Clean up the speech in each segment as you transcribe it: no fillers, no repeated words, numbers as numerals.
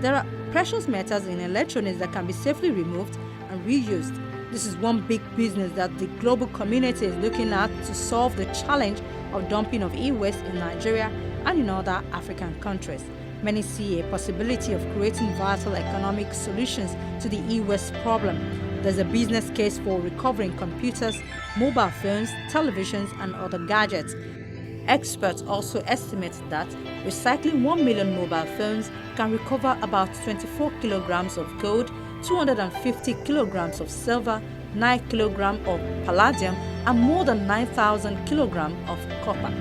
There are precious metals in electronics that can be safely removed and reused. This is one big business that the global community is looking at to solve the challenge of dumping of e-waste in Nigeria and in other African countries. Many see a possibility of creating vital economic solutions to the e-waste problem. There's a business case for recovering computers, mobile phones, televisions, and other gadgets. Experts also estimate that recycling 1 million mobile phones can recover about 24 kilograms of gold, 250 kilograms of silver, 9 kilograms of palladium, and more than 9,000 kilograms of copper.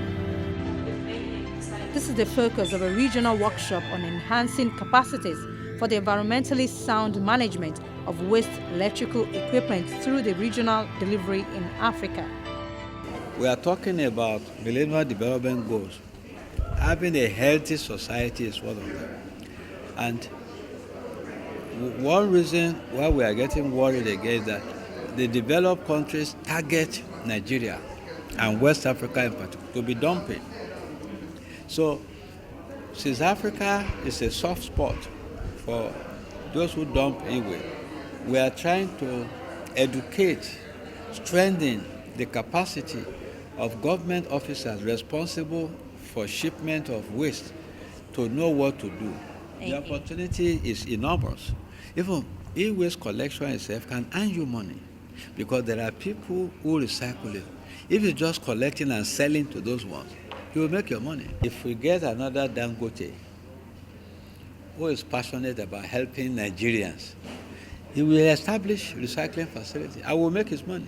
This is the focus of a regional workshop on enhancing capacities for the environmentally sound management of waste electrical equipment through the regional delivery in Africa. We are talking about Millennium Development Goals. Having a healthy society is one of them. And one reason why we are getting worried again is that the developed countries target Nigeria and West Africa in particular to be dumping. So, since Africa is a soft spot for those who dump e-waste, we are trying to educate, strengthen the capacity of government officers responsible for shipment of waste to know what to do. The opportunity is enormous. Even e-waste collection itself can earn you money because there are people who recycle it. If you're just collecting and selling to those ones, you will make your money. If we get another Dangote who is passionate about helping Nigerians, he will establish recycling facility. I will make his money.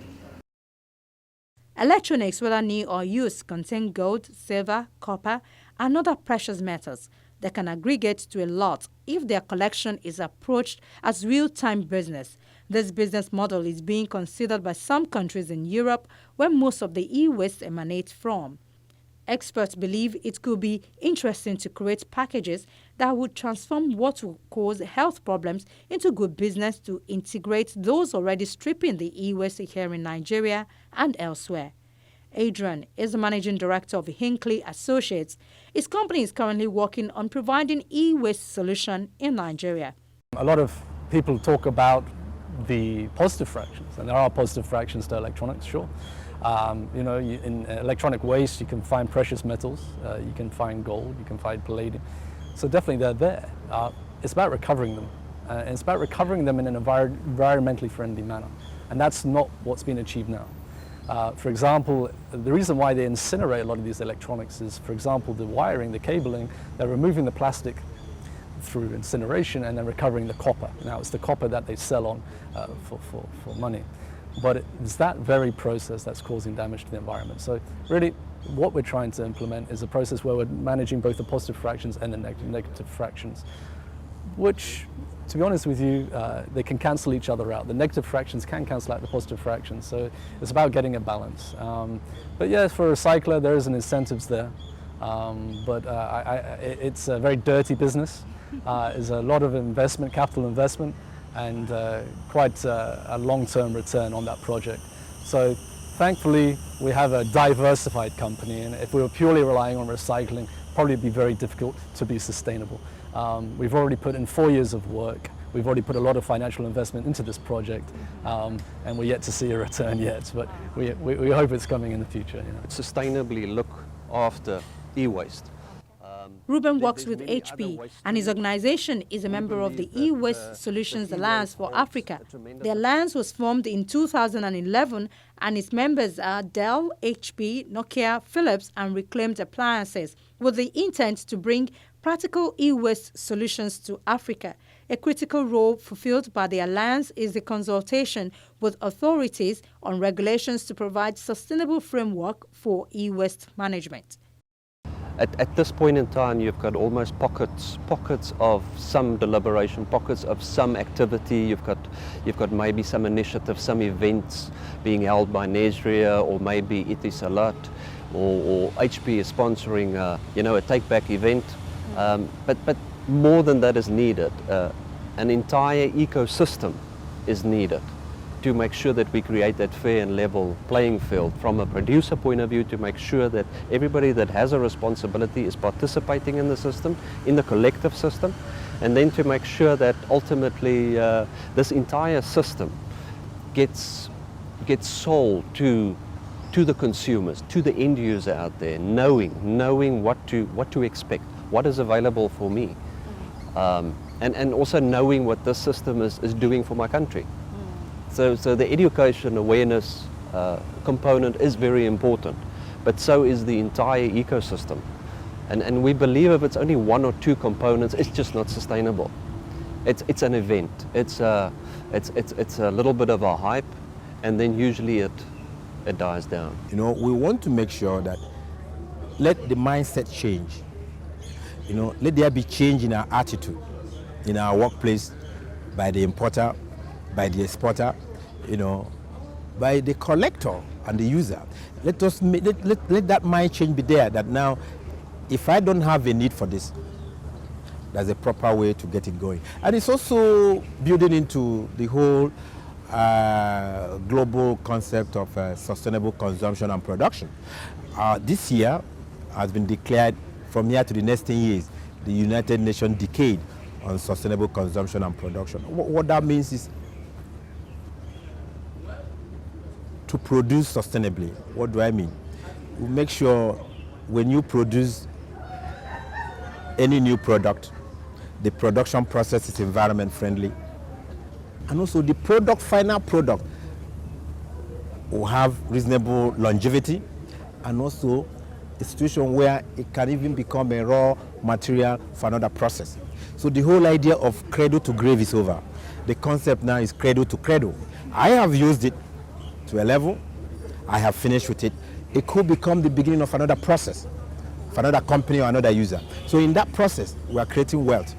Electronics, whether new or used, contain gold, silver, copper, and other precious metals that can aggregate to a lot if their collection is approached as real-time business. This business model is being considered by some countries in Europe where most of the e-waste emanates from. Experts believe it could be interesting to create packages that would transform what will cause health problems into good business to integrate those already stripping the e-waste here in Nigeria and elsewhere. Adrian is the managing director of Hinckley Associates. His company is currently working on providing e-waste solution in Nigeria. A lot of people talk about the positive fractions, and there are positive fractions to electronics, sure. In electronic waste, you can find precious metals, you can find gold, you can find palladium. So definitely they're there. It's about recovering them. And it's about recovering them in an environmentally friendly manner. And that's not what's been achieved now. For example, the reason why they incinerate a lot of these electronics is, for example, the wiring, the cabling, they're removing the plastic through incineration and then recovering the copper. Now it's the copper that they sell on for money. But it's that very process that's causing damage to the environment. So really, what we're trying to implement is a process where we're managing both the positive fractions and the negative fractions, which, to be honest with you, they can cancel each other out. The negative fractions can cancel out the positive fractions, so it's about getting a balance. But yeah, for a recycler, there is an incentives there, but it's a very dirty business. There's a lot of investment, capital investment, and quite a long-term return on that project. So thankfully, we have a diversified company, and if we were purely relying on recycling, probably it'd be very difficult to be sustainable. We've already put in 4 years of work. We've already put a lot of financial investment into this project, and we're yet to see a return yet, but we hope it's coming in the future. Sustainably look after e-waste. Ruben works with HP, and his organization is a member of the E-Waste Solutions Alliance for Africa. The alliance was formed in 2011, and its members are Dell, HP, Nokia, Philips, and Reclaimed Appliances, with the intent to bring practical e-waste solutions to Africa. A critical role fulfilled by the alliance is the consultation with authorities on regulations to provide sustainable framework for e-waste management. At this point in time, you've got almost pockets of some deliberation, pockets of some activity. You've got maybe some initiatives, some events being held by Nesria, or maybe Etisalat, or HP is sponsoring a take-back event. But more than that is needed. An entire ecosystem is needed to make sure that we create that fair and level playing field from a producer point of view, to make sure that everybody that has a responsibility is participating in the system, in the collective system, and then to make sure that ultimately this entire system gets sold to the consumers, to the end user out there, knowing what to expect, what is available for me, and also knowing what this system is doing for my country. So the education awareness component is very important, but so is the entire ecosystem. And we believe if it's only one or two components, it's just not sustainable. It's an event. It's a little bit of a hype, and then usually it dies down. You know, we want to make sure that let the mindset change. You know, let there be change in our attitude, in our workplace, by the importer, by the exporter, you know, by the collector and the user. Let that mind change be there, that now, if I don't have a need for this, there's a proper way to get it going. And it's also building into the whole global concept of sustainable consumption and production. This year has been declared, from here to the next 10 years, the United Nations Decade on Sustainable Consumption and Production. What that means is to produce sustainably. What do I mean? We make sure when you produce any new product, the production process is environment friendly, and also the final product will have reasonable longevity, and also a situation where it can even become a raw material for another process. So the whole idea of cradle to grave is over. The concept now is cradle to cradle. I have used it to a level, I have finished with it. It could become the beginning of another process for another company or another user. So in that process, we are creating wealth,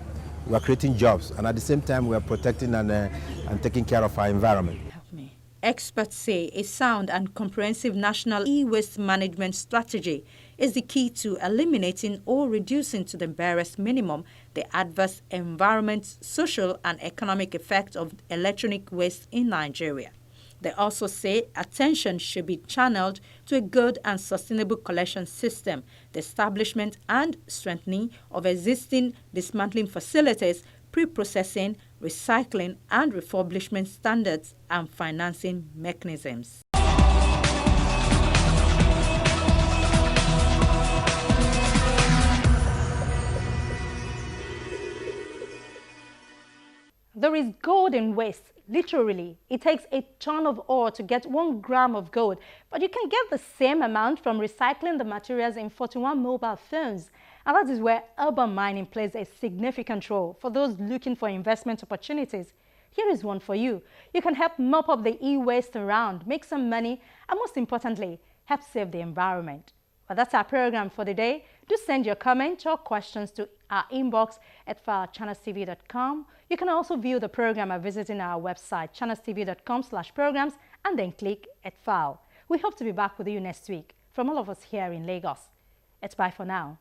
we are creating jobs, and at the same time, we are protecting and taking care of our environment. Experts say a sound and comprehensive national e-waste management strategy is the key to eliminating or reducing to the barest minimum the adverse environment, social and economic effects of electronic waste in Nigeria. They also say attention should be channeled to a good and sustainable collection system, the establishment and strengthening of existing dismantling facilities, pre-processing, recycling and refurbishment standards, and financing mechanisms. There is gold in waste. Literally, it takes a ton of ore to get 1 gram of gold, but you can get the same amount from recycling the materials in 41 mobile phones. And that is where urban mining plays a significant role for those looking for investment opportunities. Here is one for you. You can help mop up the e-waste around, make some money, and most importantly, help save the environment. Well, that's our program for the day. Do send your comments or questions to our inbox at file@channelstv.com. You can also view the program by visiting our website, channelstv.com/programs, and then click at File. We hope to be back with you next week. From all of us here in Lagos, it's bye for now.